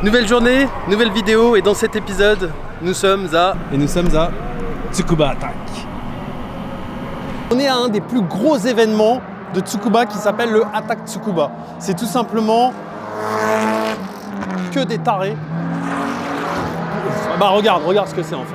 Nouvelle journée, nouvelle vidéo et dans cet épisode, nous sommes à Tsukuba Attack. On est à un des plus gros événements de Tsukuba qui s'appelle le Attack Tsukuba. C'est tout simplement que des tarés. Bah regarde ce que c'est en fait.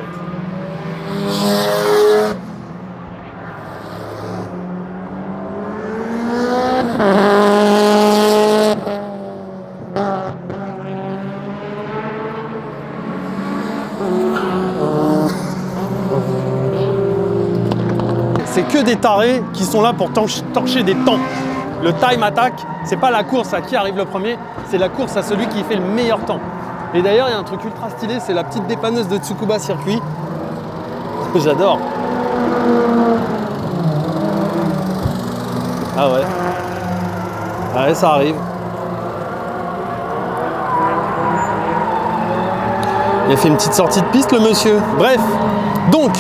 C'est que des tarés qui sont là pour torcher des temps. Le time attack, c'est pas la course à qui arrive le premier, c'est la course à celui qui fait le meilleur temps. Et d'ailleurs, il y a un truc ultra stylé, c'est la petite dépanneuse de Tsukuba Circuit. J'adore. Ah ouais. Ah ouais, ça arrive. Il a fait une petite sortie de piste, le monsieur. Bref, donc,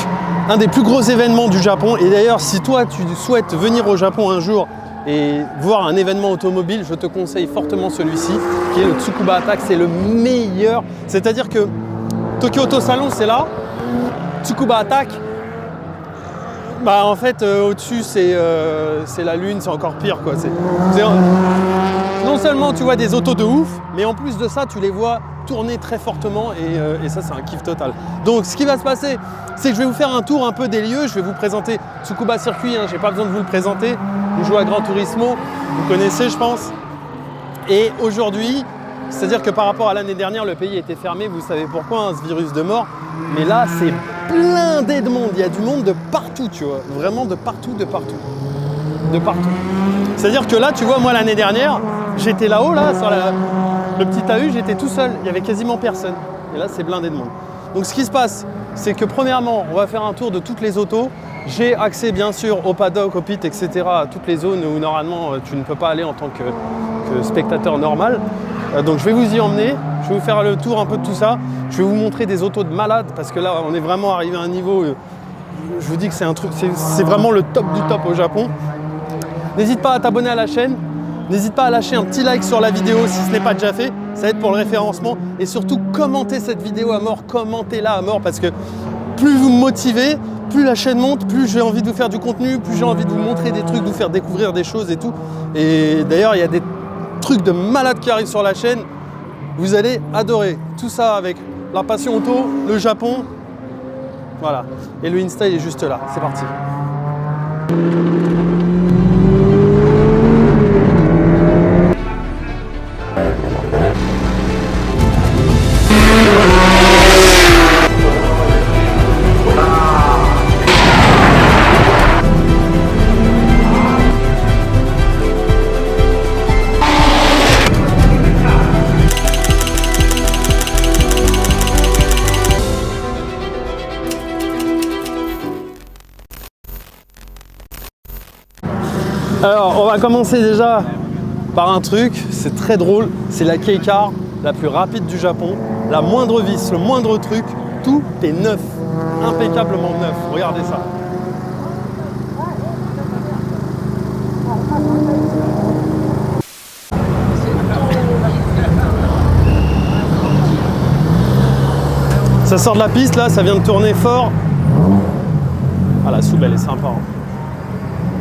un des plus gros événements du Japon. Et d'ailleurs, si toi, tu souhaites venir au Japon un jour et voir un événement automobile, je te conseille fortement celui-ci, qui est le Tsukuba Attack. C'est le meilleur. C'est-à-dire que Tokyo Auto Salon, c'est là. Tsukuba Attack, bah en fait, au-dessus, c'est la lune, c'est encore pire, quoi. Non seulement tu vois des autos de ouf, mais en plus de ça, tu les vois tourner très fortement et ça, c'est un kiff total. Donc, ce qui va se passer, c'est que je vais vous faire un tour un peu des lieux. Je vais vous présenter Tsukuba Circuit, hein, j'ai pas besoin de vous le présenter. Vous jouez à Gran Turismo, vous connaissez, je pense. Et aujourd'hui, c'est-à-dire que par rapport à l'année dernière, le pays était fermé, vous savez pourquoi, hein, ce virus de mort. Mais là, c'est blindé de monde. Il y a du monde de partout, tu vois. Vraiment de partout. C'est-à-dire que là, tu vois, moi, l'année dernière, j'étais là-haut, là, sur le petit AU, j'étais tout seul. Il n'y avait quasiment personne. Et là, c'est blindé de monde. Donc, ce qui se passe, c'est que premièrement, on va faire un tour de toutes les autos. J'ai accès, bien sûr, au paddock, au pit, etc., à toutes les zones où, normalement, tu ne peux pas aller en tant que spectateur normal. Donc, je vais vous y emmener. Je vais vous faire le tour un peu de tout ça. Je vais vous montrer des autos de malade parce que là, on est vraiment arrivé à un niveau. Je vous dis que c'est un truc, c'est vraiment le top du top au Japon. N'hésite pas à t'abonner à la chaîne. N'hésite pas à lâcher un petit like sur la vidéo si ce n'est pas déjà fait. Ça va être pour le référencement. Et surtout, commentez cette vidéo à mort. Commentez-la à mort parce que plus vous me motivez, plus la chaîne monte, plus j'ai envie de vous faire du contenu, plus j'ai envie de vous montrer des trucs, de vous faire découvrir des choses et tout. Et d'ailleurs, il y a des trucs de malade qui arrivent sur la chaîne. Vous allez adorer tout ça avec la passion auto, le Japon. Voilà. Et le Insta, il est juste là. C'est parti. Alors, on va commencer déjà par un truc, c'est très drôle, c'est la Kei-Car, la plus rapide du Japon. La moindre vis, le moindre truc, tout est neuf, impeccablement neuf. Regardez ça. Ça sort de la piste là, ça vient de tourner fort. Ah, la soupe elle est sympa. Hein.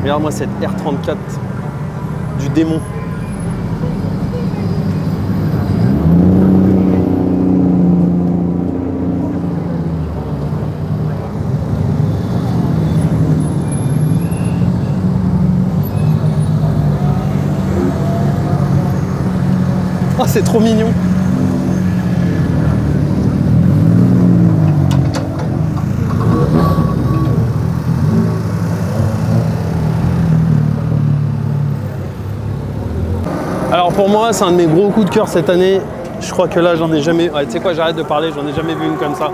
Regarde-moi cette R34 du démon. Oh, c'est trop mignon. Alors pour moi, c'est un de mes gros coups de cœur cette année. Je crois que là, j'en ai jamais... Ouais, tu sais quoi, j'arrête de parler, j'en ai jamais vu une comme ça.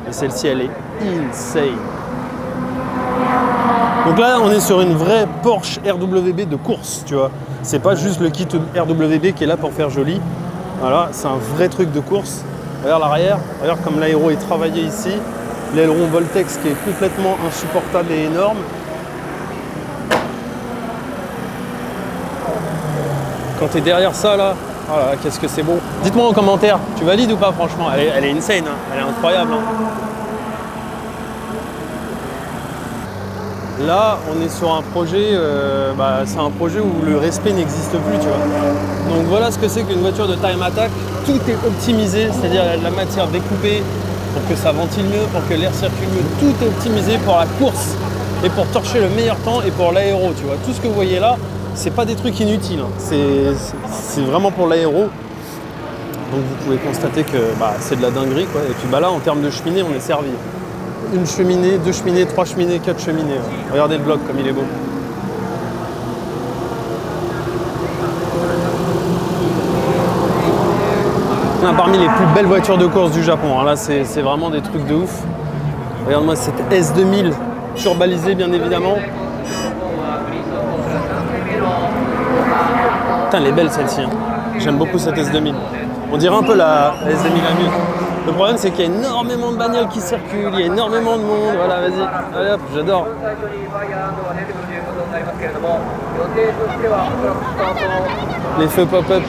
Et celle-ci, elle est insane. Donc là, on est sur une vraie Porsche RWB de course, tu vois. C'est pas juste le kit RWB qui est là pour faire joli. Voilà, c'est un vrai truc de course. Regarde l'arrière, regarde comme l'aéro est travaillé ici. L'aileron Voltex qui est complètement insupportable et énorme. Quand tu es derrière ça là, Oh là là, qu'est-ce que c'est beau. Dites-moi en commentaire, tu valides ou pas franchement? Elle est insane, hein. Elle est incroyable. Hein. Là, on est sur un projet, c'est un projet où le respect n'existe plus, tu vois. Donc voilà ce que c'est qu'une voiture de Time Attack. Tout est optimisé, c'est-à-dire la matière découpée pour que ça ventile mieux, pour que l'air circule mieux. Tout est optimisé pour la course et pour torcher le meilleur temps et pour l'aéro, tu vois. Tout ce que vous voyez là, c'est pas des trucs inutiles, hein. C'est vraiment pour l'aéro. Donc vous pouvez constater que c'est de la dinguerie, quoi. Et puis là, en termes de cheminée, on est servi. Une cheminée, 2 cheminées, 3 cheminées, 4 cheminées. Ouais. Regardez le bloc comme il est beau. Parmi les plus belles voitures de course du Japon. Hein. Là, c'est vraiment des trucs de ouf. Regarde-moi cette S2000 turbalisée, bien évidemment. Putain, elle est belle celle-ci. Hein. J'aime beaucoup cette S2000. On dirait un peu la S2000 AMU. Le problème, c'est qu'il y a énormément de bagnoles qui circulent, il y a énormément de monde. Voilà, vas-y. Allez hop, j'adore. Les feux pop-up.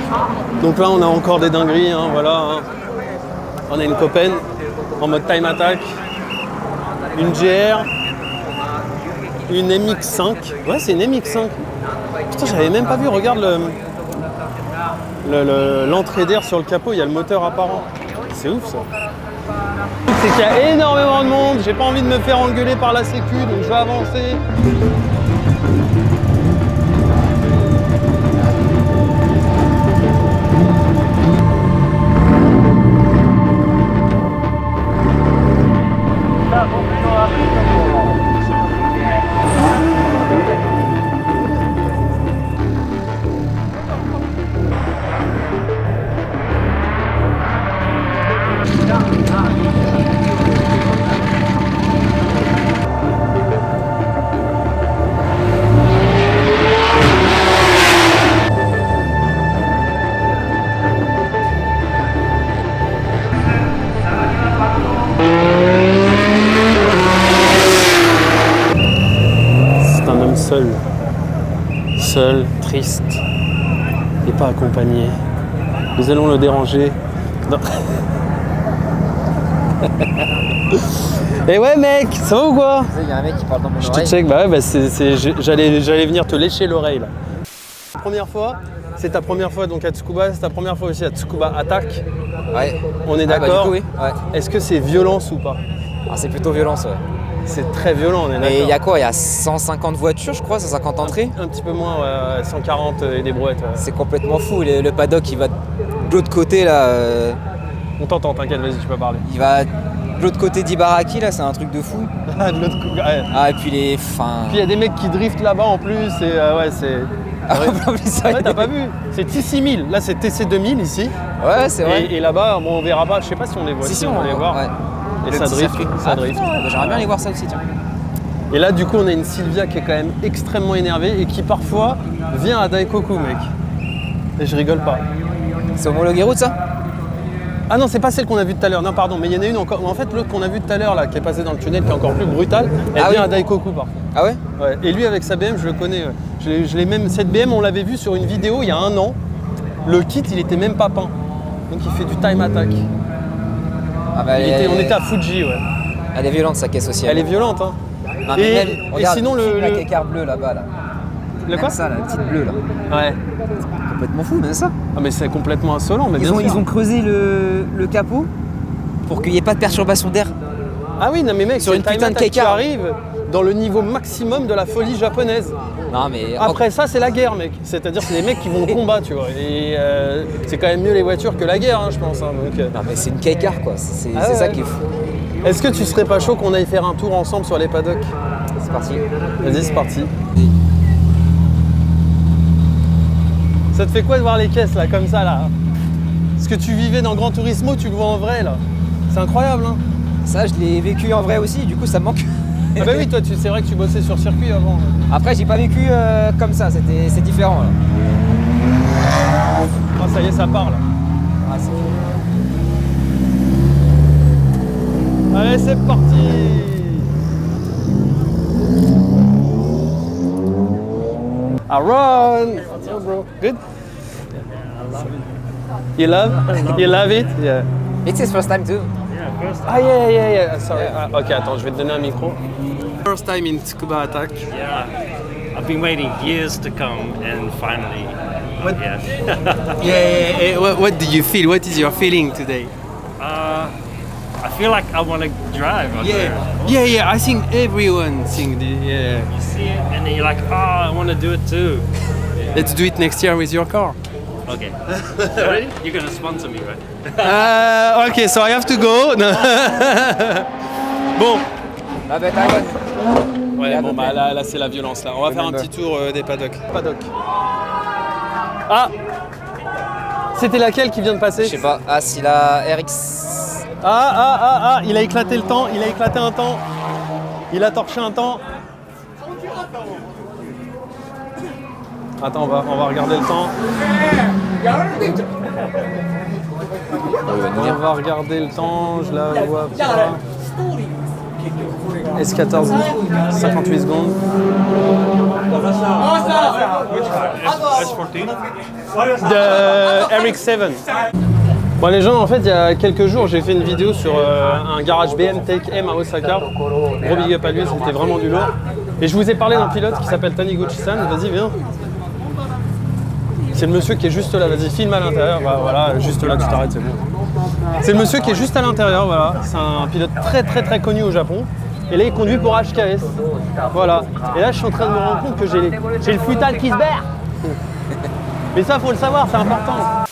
Donc là, on a encore des dingueries. Hein, voilà. Hein. On a une Copen en mode Time Attack. Une GR. Une MX5. Ouais, c'est une MX5. Putain, j'avais même pas vu. Regarde l'entrée d'air sur le capot. Il y a le moteur apparent. C'est ouf ça. C'est qu'il y a énormément de monde, j'ai pas envie de me faire engueuler par la sécu, donc je vais avancer. Seul, triste et pas accompagné. Nous allons le déranger. Non. Et ouais mec, ça va ou quoi? Il y a un mec qui parle dans mon oreille. Je te check, j'allais venir te lécher l'oreille là. Première fois, c'est ta première fois donc à Tsukuba, c'est ta première fois aussi à Tsukuba Attack. Ouais. On est d'accord? Oui. Ouais. Est-ce que c'est violence ou pas? C'est plutôt violence, ouais. C'est très violent, on est d'accord. Et il y a quoi? Il y a 150 voitures, je crois, 150 entrées? Un petit peu moins, ouais, 140 et des brouettes. Ouais. C'est complètement fou. Le paddock, il va de l'autre côté, là. On t'entend, t'inquiète, vas-y, tu peux parler. Il va de l'autre côté d'Ibaraki, là, c'est un truc de fou. De l'autre côté, ouais. Et puis les fins. Puis il y a des mecs qui driftent là-bas en plus, et ouais, c'est. Ouais, t'as pas vu? C'est T6000, là c'est TC2000 ici. Ouais, c'est vrai. Et là-bas, bon, on verra pas, je sais pas si on les voit. Si, on va les voir. Ouais. Et ça drift, ça drift. J'aimerais bien aller voir ça aussi, tiens. Et là, du coup, on a une Sylvia qui est quand même extrêmement énervée et qui parfois vient à Daikoku, mec. Et je rigole pas. C'est homologué route, ça? Ah non, c'est pas celle qu'on a vue tout à l'heure. Non, pardon, mais il y en a une encore. En fait, l'autre qu'on a vue tout à l'heure, là, qui est passée dans le tunnel, qui est encore plus brutale, elle vient à Daikoku, parfois. Ah ouais? Ouais. Et lui, avec sa BM, je le connais. Ouais. Je l'ai même. Cette BM, on l'avait vue sur une vidéo il y a 1 an. Le kit, il était même pas peint. Donc, il fait du Time Attack. On était à Fuji, ouais. Elle est violente, sa caisse aussi. Elle est violente, hein. Non, mais même, regarde, sinon, la kékar bleue là-bas, là. Le quoi? Ça, la petite bleue, là. Ouais. C'est complètement fou, mais ça. Ah, mais c'est complètement insolent, mais Ils ont creusé le capot pour qu'il n'y ait pas de perturbation d'air. Ah oui, non mais mec, sur une putain de qui kékar. arrive dans le niveau maximum de la folie japonaise. Non mais après ça, c'est la guerre, mec. C'est-à-dire c'est les mecs qui vont au combat, tu vois. Et c'est quand même mieux les voitures que la guerre, hein, je pense. Hein, donc, Non mais c'est une kékar, quoi. C'est ouais. ça qui est fou. Est-ce que tu serais pas chaud qu'on aille faire un tour ensemble sur les paddocks? C'est parti. Vas-y, c'est parti. Ça te fait quoi de voir les caisses là, comme ça là? Ce que tu vivais dans Gran Turismo, tu le vois en vrai là. C'est incroyable, hein. Ça, je l'ai vécu en vrai aussi, du coup ça me manque. Ah bah oui, toi, c'est vrai que tu bossais sur circuit avant. Après, j'ai pas vécu comme ça, c'est différent là. Ah, ça y est, ça part là. Ah, c'est fou. Allez, c'est parti. I run. What's up, bro? Good? You love? You love it? Yeah. It's his first time too. Ah yeah. Sorry. Ok, attends, je vais te donner un micro. First time in Tsukuba Attack. Yeah, I've been waiting years to come, and finally, What? yeah. Yeah. What do you feel? What is your feeling today? I feel like I want to drive on there. Yeah. I think everyone think yeah. You see it, and then you're like, oh, I want to do it too. Let's do it next year with your car. Okay. You're gonna sponsor me, right? Okay, so I have to go. No. Bon. Ah bah t'as raison. Ouais, bon bah là c'est la violence là. On va faire un petit tour des paddocks. Ah. C'était laquelle qui vient de passer? Je sais pas. Ah si la RX. Ah, il a éclaté le temps, il a éclaté un temps. Il a torché un temps. Attends, on va regarder le temps. On va regarder le temps, je la vois pas. S14, 58 secondes. De RX7. Bon les gens, en fait, il y a quelques jours, j'ai fait une vidéo sur un garage BM Take M à Osaka. Gros big up à lui, c'était vraiment du lourd. Et je vous ai parlé d'un pilote qui s'appelle Taniguchi-san. Vas-y, viens. C'est le monsieur qui est juste là, vas-y, filme à l'intérieur. Bah, voilà, juste là, tu t'arrêtes, c'est bon. C'est le monsieur qui est juste à l'intérieur, voilà. C'est un pilote très connu au Japon. Et là, il conduit pour HKS. Voilà. Et là, je suis en train de me rendre compte que j'ai le futal qui se berre. Mais ça, faut le savoir, c'est important.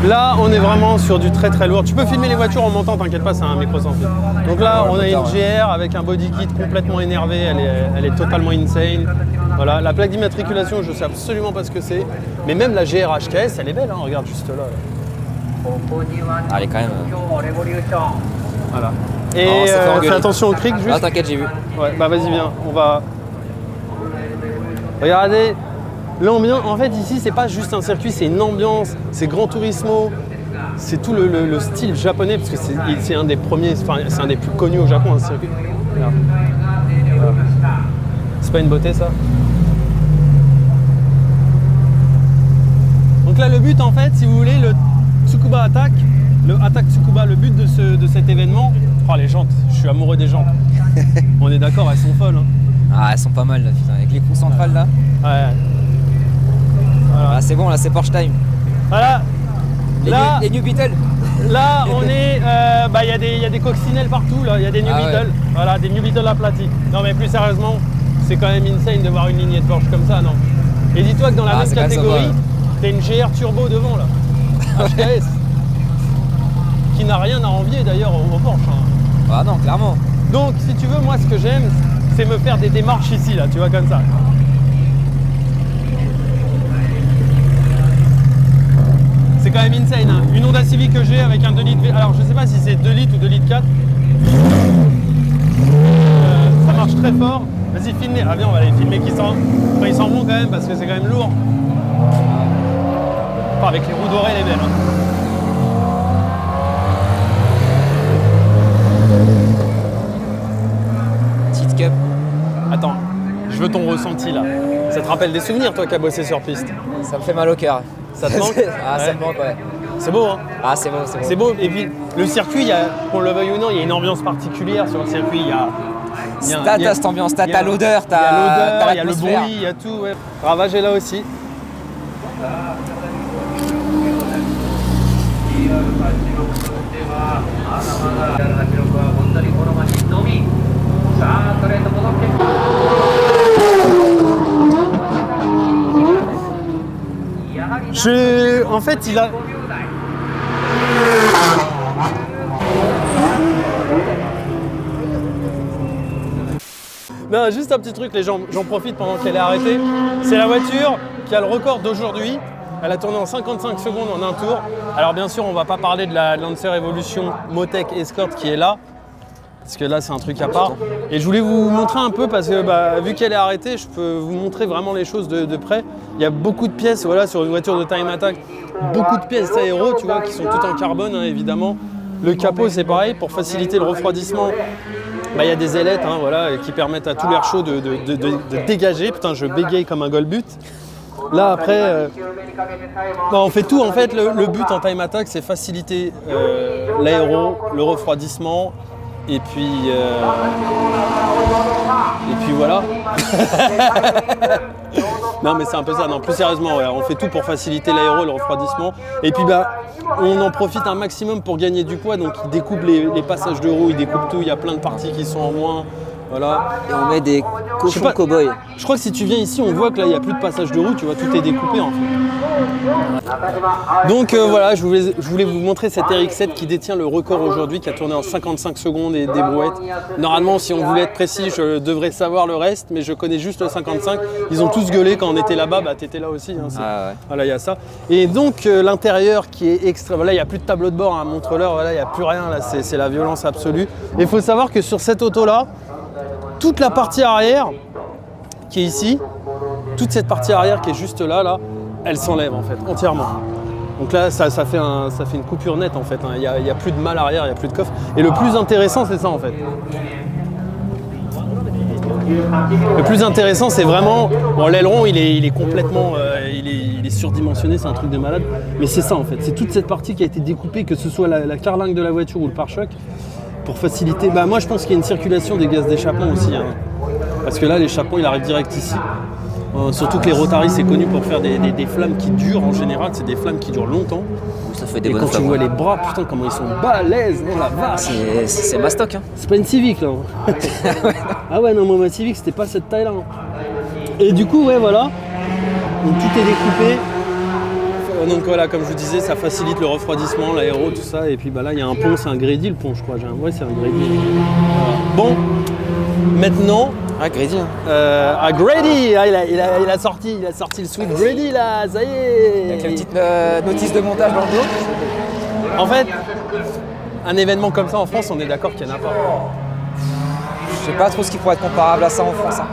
Là, on est vraiment sur du très lourd. Tu peux filmer les voitures en montant, t'inquiète pas, c'est un micro sans fil. Donc là, on a une GR avec un body kit complètement énervé, elle est totalement insane. Voilà, la plaque d'immatriculation, je sais absolument pas ce que c'est. Mais même la GR HKS, elle est belle, hein, regarde juste là. Ah, elle est quand même. Voilà. Et Oh, ça fait engueuler. fais attention au cric juste. Ah t'inquiète, j'ai vu. Ouais, bah vas-y, viens, on va. Regardez. L'ambiance, en fait ici c'est pas juste un circuit, c'est une ambiance, c'est Gran Turismo, c'est tout le style japonais parce que c'est un des premiers, enfin c'est un des plus connus au Japon, un circuit. Voilà. C'est pas une beauté ça? Donc là le but en fait, si vous voulez, le Tsukuba Attack, le Attack Tsukuba, le but de cet événement, oh les jantes, je suis amoureux des jantes. On est d'accord, elles sont folles. Hein. Ah elles sont pas mal là, putain, avec les coups centrales là. Ouais. Ah c'est bon là, c'est Porsche time. Voilà. Les New Beetle. Là, on est, il y a des coccinelles partout, là, il y a des New Beetle, ouais. Voilà, des New Beetle aplatis. Non mais plus sérieusement, c'est quand même insane de voir une lignée de Porsche comme ça, non? Et dis-toi que dans la même catégorie, t'as une GR Turbo devant, là, HKS, qui n'a rien à envier d'ailleurs au Porsche. Hein. Ah non, clairement. Donc, si tu veux, moi, ce que j'aime, c'est me faire des démarches ici, là, tu vois, comme ça. C'est quand même insane, hein. Une Honda Civic que j'ai avec un 2 litres, alors je sais pas si c'est 2 litres ou 2 litres 4. Ça marche très fort. Vas-y, filme. Ah bien, on va aller filmer qui sent. Enfin, ils s'en vont quand même parce que c'est quand même lourd. Enfin, avec les roues dorées, elle est belle. Hein. Petite cup. Attends, je veux ton ressenti là. Ça te rappelle des souvenirs, toi qui as bossé sur piste? Ça me fait mal au cœur. Ça te manque? Ah ça me manque, ouais. C'est beau, hein? Ah c'est beau, c'est beau. C'est beau. Et puis, le circuit, qu'on le veuille ou non, il y a une ambiance particulière sur le circuit. T'as cette ambiance, t'as l'odeur, il y a le l'atmosphère. bruit, il y a tout. Ouais. Ravage est là aussi. En fait, il a... Non, juste un petit truc, les gens, j'en profite pendant qu'elle est arrêtée. C'est la voiture qui a le record d'aujourd'hui. Elle a tourné en 55 secondes en un tour. Alors bien sûr, on va pas parler de la Lancer Evolution Motec Escort qui est là. Parce que là, c'est un truc à part. Et je voulais vous montrer un peu parce que vu qu'elle est arrêtée, je peux vous montrer vraiment les choses de près. Il y a beaucoup de pièces, voilà, sur une voiture de Time Attack. Beaucoup de pièces aéro, tu vois, qui sont toutes en carbone, hein, évidemment. Le capot, c'est pareil, pour faciliter le refroidissement. Il y a des ailettes voilà, qui permettent à tout l'air chaud de dégager. Putain, je bégaye comme un golbut. Là après, non, on fait tout en fait. Le but en time attack, c'est faciliter l'aéro, le refroidissement, et puis voilà. Non mais c'est un peu ça. Non, plus sérieusement, ouais, on fait tout pour faciliter l'aéro, le refroidissement, et puis on en profite un maximum pour gagner du poids. Donc ils découpent les passages de roue, ils découpent tout. Il y a plein de parties qui sont en moins. Voilà. Et on met des cochons cow-boys. Je crois que si tu viens ici, on voit que là, il n'y a plus de passage de roue, tu vois, tout est découpé en fait. Donc voilà, je voulais vous montrer cet RX-7 qui détient le record aujourd'hui, qui a tourné en 55 secondes et des brouettes. Normalement, si on voulait être précis, je devrais savoir le reste, mais je connais juste le 55. Ils ont tous gueulé quand on était là-bas, bah t'étais là aussi. Hein, ouais. Voilà, il y a ça. Et donc l'intérieur qui est extra. Voilà, il n'y a plus de tableau de bord, hein, montre-leur, voilà, il n'y a plus rien, là, c'est la violence absolue. Et il faut savoir que sur cette auto-là, toute la partie arrière qui est ici, toute cette partie arrière qui est juste là, elle s'enlève en fait entièrement. Donc là, ça fait une coupure nette en fait. Il n'y a plus de malle arrière, il n'y a plus de coffre. Et le plus intéressant, c'est ça en fait. Le plus intéressant, c'est vraiment... Bon, l'aileron, il est complètement... il est surdimensionné, c'est un truc de malade. Mais c'est ça en fait. C'est toute cette partie qui a été découpée, que ce soit la carlingue de la voiture ou le pare-choc, pour faciliter. Bah, moi, je pense qu'il y a une circulation des gaz d'échappement aussi. Hein. Parce que là, l'échappement, il arrive direct ici. Surtout que les Rotaris, c'est connu pour faire des flammes qui durent en général. C'est des flammes qui durent longtemps. Ça fait des et bonnes quand flammes. tu vois les bras, putain, comment ils sont balèzes, non, la vache. C'est ma stock. Hein. C'est pas une Civic, là. Ah ouais, non, moi, ma Civic, c'était pas cette taille-là. Hein. Et du coup, ouais, voilà. Donc, tout est découpé. Donc voilà, comme je vous disais, ça facilite le refroidissement, l'aéro, tout ça. Et puis bah là, il y a un pont, c'est un Grady le pont, je crois. Ouais, c'est un Grady. Bon, maintenant... Ah, Grady. Hein. Grady, ah, il a sorti le Sweet Grady là, ça y est. Avec la petite notice de montage dans le dos. En fait, un événement comme ça en France, on est d'accord qu'il n'y en a pas. Je sais pas trop ce qui pourrait être comparable à ça en France. Hein.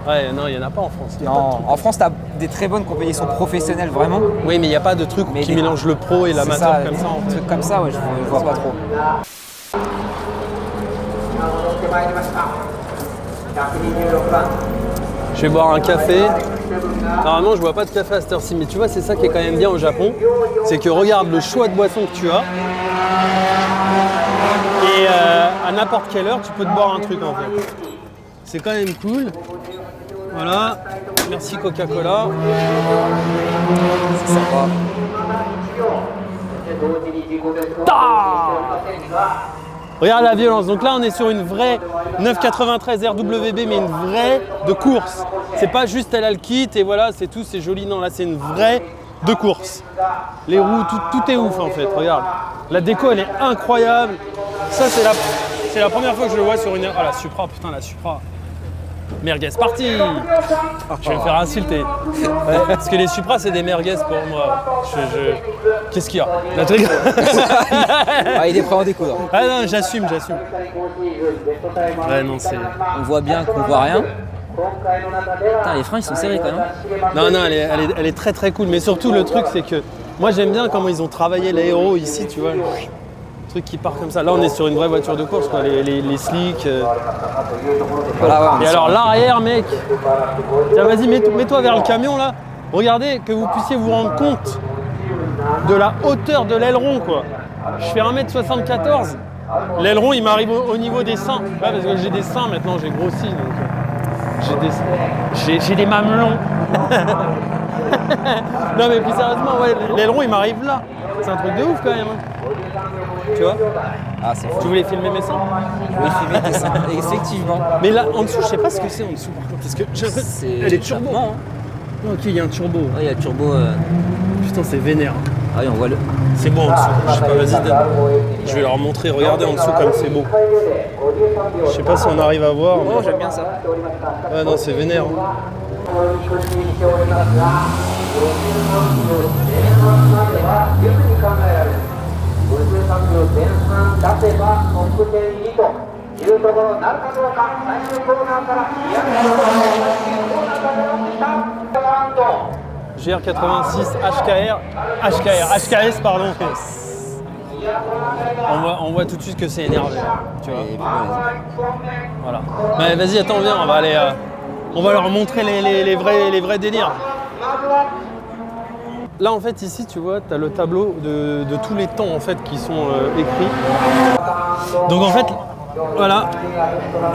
Ouais, non, il n'y en a pas en France. Non, en France, tu as des très bonnes compétitions professionnelles, vraiment. Oui, mais il n'y a pas de truc qui mélange le pro et l'amateur comme ça. Un truc comme ça, ouais, je vois pas trop. Je vais boire un café. Normalement, je bois pas de café à cette heure-ci, mais tu vois, c'est ça qui est quand même bien au Japon. C'est que regarde le choix de boisson que tu as. Et à n'importe quelle heure, tu peux te boire un truc en fait. C'est quand même cool. Voilà. Merci Coca-Cola. C'est sympa. Regarde la violence. Donc là, on est sur une vraie 993 RWB, mais une vraie de course. C'est pas juste elle a le kit et voilà, c'est tout, c'est joli. Non, là, c'est une vraie de course. Les roues, tout est ouf en fait. Regarde. La déco, elle est incroyable. Ça, c'est la première fois que je le vois sur une... Ah, la Supra, putain, la Supra. Merguez parti. Je vais me faire insulter. Ouais, parce que les Supra, c'est des merguez pour moi. Qu'est-ce qu'il y a la truc... Ah, il est prêt en découdre. Ah non, j'assume. Ouais, non, c'est... On voit bien qu'on voit rien. Putain, les freins, ils sont serrés quand même. Non, elle est très très cool. Mais surtout, le truc, c'est que moi, j'aime bien comment ils ont travaillé l'aéro ici, tu vois. Le truc qui part comme ça. Là, on est sur une vraie voiture de course, quoi. Les slicks. Voilà, ouais, et alors, l'arrière, mec. Tiens, vas-y, mets-toi vers le camion, là. Regardez, que vous puissiez vous rendre compte de la hauteur de l'aileron, quoi. Je fais 1m74. L'aileron, il m'arrive au niveau des seins. Ouais, parce que j'ai des seins maintenant, j'ai grossi. Donc, j'ai des mamelons. Non, mais plus sérieusement, ouais, l'aileron, il m'arrive là. C'est un truc de ouf, quand même. Tu vois? Ah, c'est fou. Tu voulais filmer mes seins? Je voulais filmer tes seins, effectivement. Mais là, en dessous, je sais pas ce que c'est en dessous, par contre. Parce que elle est turbo. Hein. Ok, il y a un turbo. Ouais, il y a le turbo. Putain, c'est vénère. Ah oui, on voit le. C'est beau en dessous. Je sais pas, vas-y, Dan. Je vais leur montrer. Regardez en dessous comme c'est beau. Je sais pas si on arrive à voir. Oh, j'aime bien ça. Ouais, non, c'est vénère. GR86 HKS pardon. On voit tout de suite que c'est énervé, tu vois. Voilà. Mais vas-y, attends, viens, on va aller, on va leur montrer les vrais délires. Là en fait ici tu vois tu as le tableau de tous les temps en fait qui sont écrits. Donc en fait voilà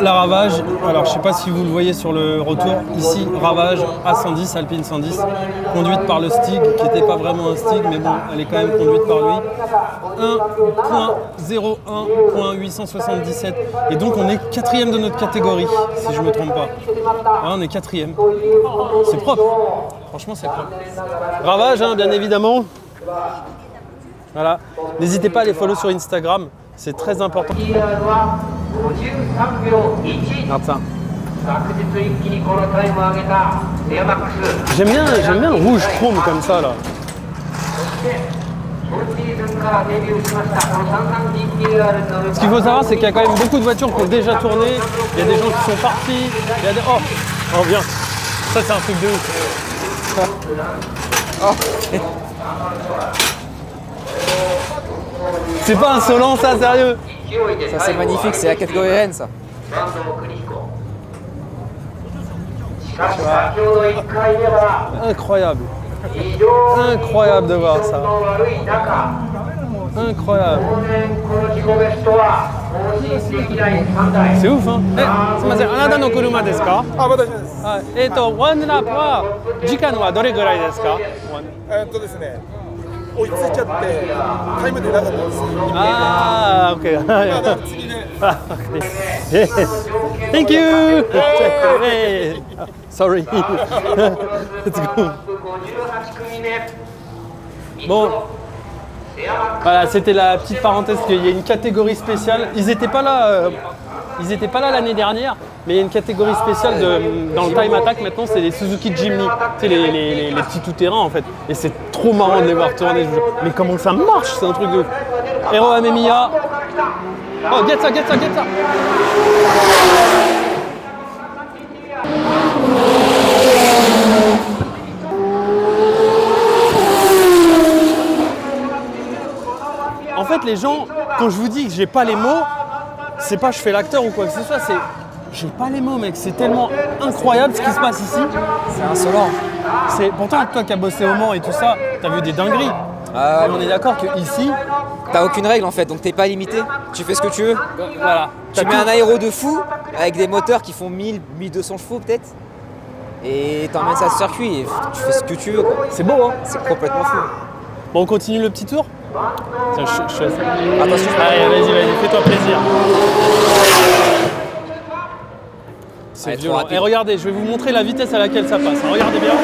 la Ravage, alors je sais pas si vous le voyez sur le retour, ici Ravage A110, Alpine 110, conduite par le Stig qui n'était pas vraiment un Stig mais bon elle est quand même conduite par lui. 1.01.877 et donc on est 4e de notre catégorie si je me trompe pas. Ouais, on est 4e. C'est propre. Franchement, c'est propre. Ravage, hein, bien évidemment. Voilà. N'hésitez pas à les follow sur Instagram. C'est très important. Regarde ça. J'aime bien le rouge chrome comme ça, là. Ce qu'il faut savoir, c'est qu'il y a quand même beaucoup de voitures qui ont déjà tourné. Il y a des gens qui sont partis. Il y a des... Oh, bien. Ça, c'est un truc de ouf. Oh. C'est pas insolent ça, sérieux? Ça c'est magnifique, c'est la catégorie Rennes ça. Incroyable. Incroyable de voir ça. Incroyable. C'est ouf, hein? Eh, すみません、あなたの車ですか？あ、私です。はい、ワンラップは時間はどれぐらいですか？ですね、追いついちゃってタイムでなかったんです。ああ、OK。まだ次で。Thank you. Hey. Sorry. Let's go. Bon. Voilà, c'était la petite parenthèse qu'il y a une catégorie spéciale. Ils n'étaient pas là l'année dernière, mais il y a une catégorie spéciale dans le Time Attack maintenant, c'est les Suzuki Jimny, tu sais, les petits tout-terrain en fait. Et c'est trop marrant de les voir tourner. Mais comment ça marche, c'est un truc de ouf. Hero Amemiya. Oh, get ça. En fait, les gens, quand je vous dis que j'ai pas les mots, c'est pas je fais l'acteur ou quoi que ce soit, c'est j'ai pas les mots, mec. C'est tellement incroyable ce qui se passe ici. C'est insolent. Pourtant, toi qui as bossé au Mans et tout ça, t'as vu des dingueries. Mais on est d'accord que ici, t'as aucune règle en fait, donc t'es pas limité. Tu fais ce que tu veux. voilà. Tu mets un aéro de fou avec des moteurs qui font 1000, 1200 chevaux peut-être. Et t'emmènes ça sur circuit et tu fais ce que tu veux quoi. C'est beau, hein? C'est complètement fou. Bon, on continue le petit tour? Tiens, je fais ça. Attention. Allez, vas-y, fais-toi plaisir. C'est Allez, violent. Et regardez, je vais vous montrer la vitesse à laquelle ça passe. Regardez bien.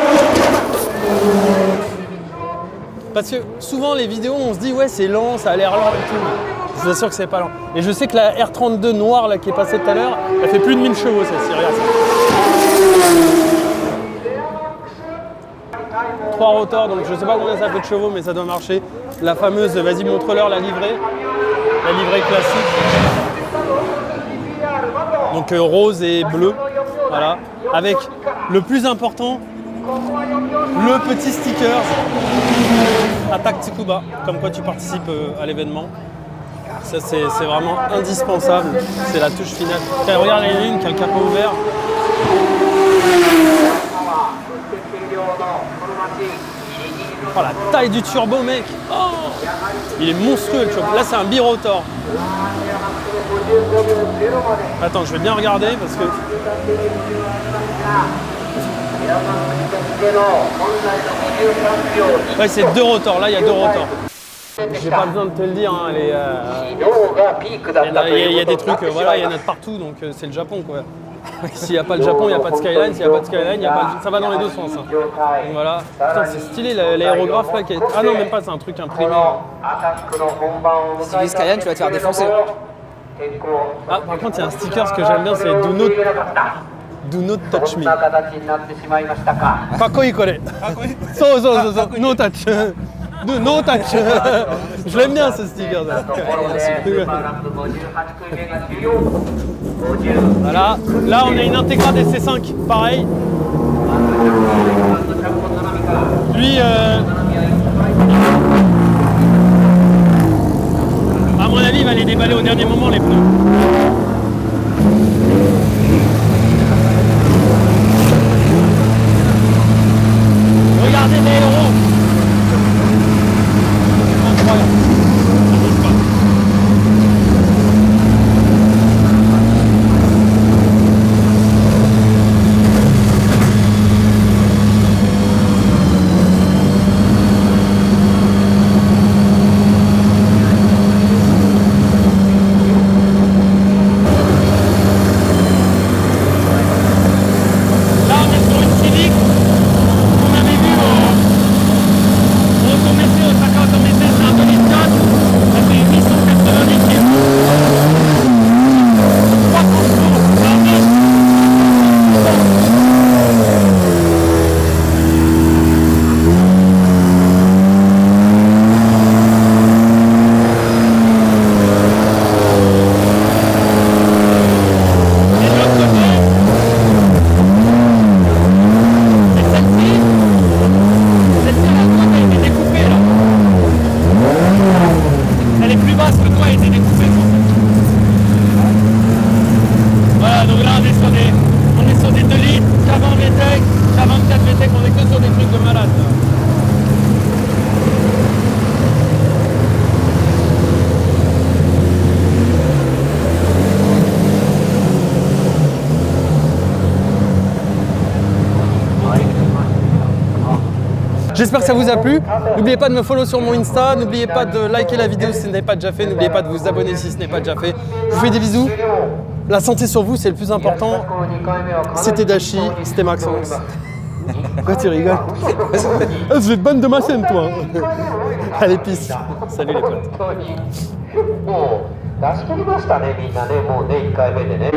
Parce que souvent les vidéos, on se dit ouais c'est lent, ça a l'air lent et tout. Je vous assure que c'est pas lent. Et je sais que la R32 noire là, qui est passée tout à l'heure, elle fait plus de 1000 chevaux celle-ci, regarde ça. 3 rotors, donc je sais pas combien ça fait de chevaux, mais ça doit marcher. La fameuse, vas-y montre-leur la livrée classique. Donc rose et bleu, voilà. Avec le plus important, le petit sticker Attack Tsukuba, comme quoi tu participes à l'événement. Ça c'est vraiment indispensable, c'est la touche finale. Tiens, regarde, il y en a une qui a le capot ouvert. Oh la taille du turbo mec, oh, il est monstrueux le turbo. Là c'est un birotor. Attends, je vais bien regarder parce que... Ouais, c'est 2 rotors, là il y a 2 rotors. J'ai pas besoin de te le dire, hein, il y a des trucs, voilà, il y en a de partout, donc c'est le Japon quoi. S'il n'y a pas le Japon, il n'y a pas de Skyline, s'il n'y a pas de Skyline, ça va dans les deux sens. Hein. Donc voilà, putain c'est stylé l'aérographe là qui est... Ah non même pas, c'est un truc imprimé. Si tu dis Skyline, tu vas te faire défoncer. Ah par contre il y a un sticker, ce que j'aime bien c'est Do not touch me. Kakoi kore. So, no touch. No touch. Je l'aime bien ce sticker. Voilà. Là on a une Integra des C5, pareil. Lui, à mon avis, il va les déballer au dernier moment les pneus. J'espère que ça vous a plu. N'oubliez pas de me follow sur mon Insta. N'oubliez pas de liker la vidéo si ce n'est pas déjà fait. N'oubliez pas de vous abonner si ce n'est pas déjà fait. Je vous fais des bisous. La santé sur vous, c'est le plus important. C'était Dashi, c'était Maxence. Pourquoi tu rigoles? Ah, vous êtes bonne de ma scène, toi. Allez, peace. Salut les potes. もう出し切りましたね、みんなね、もうね、1回目でね。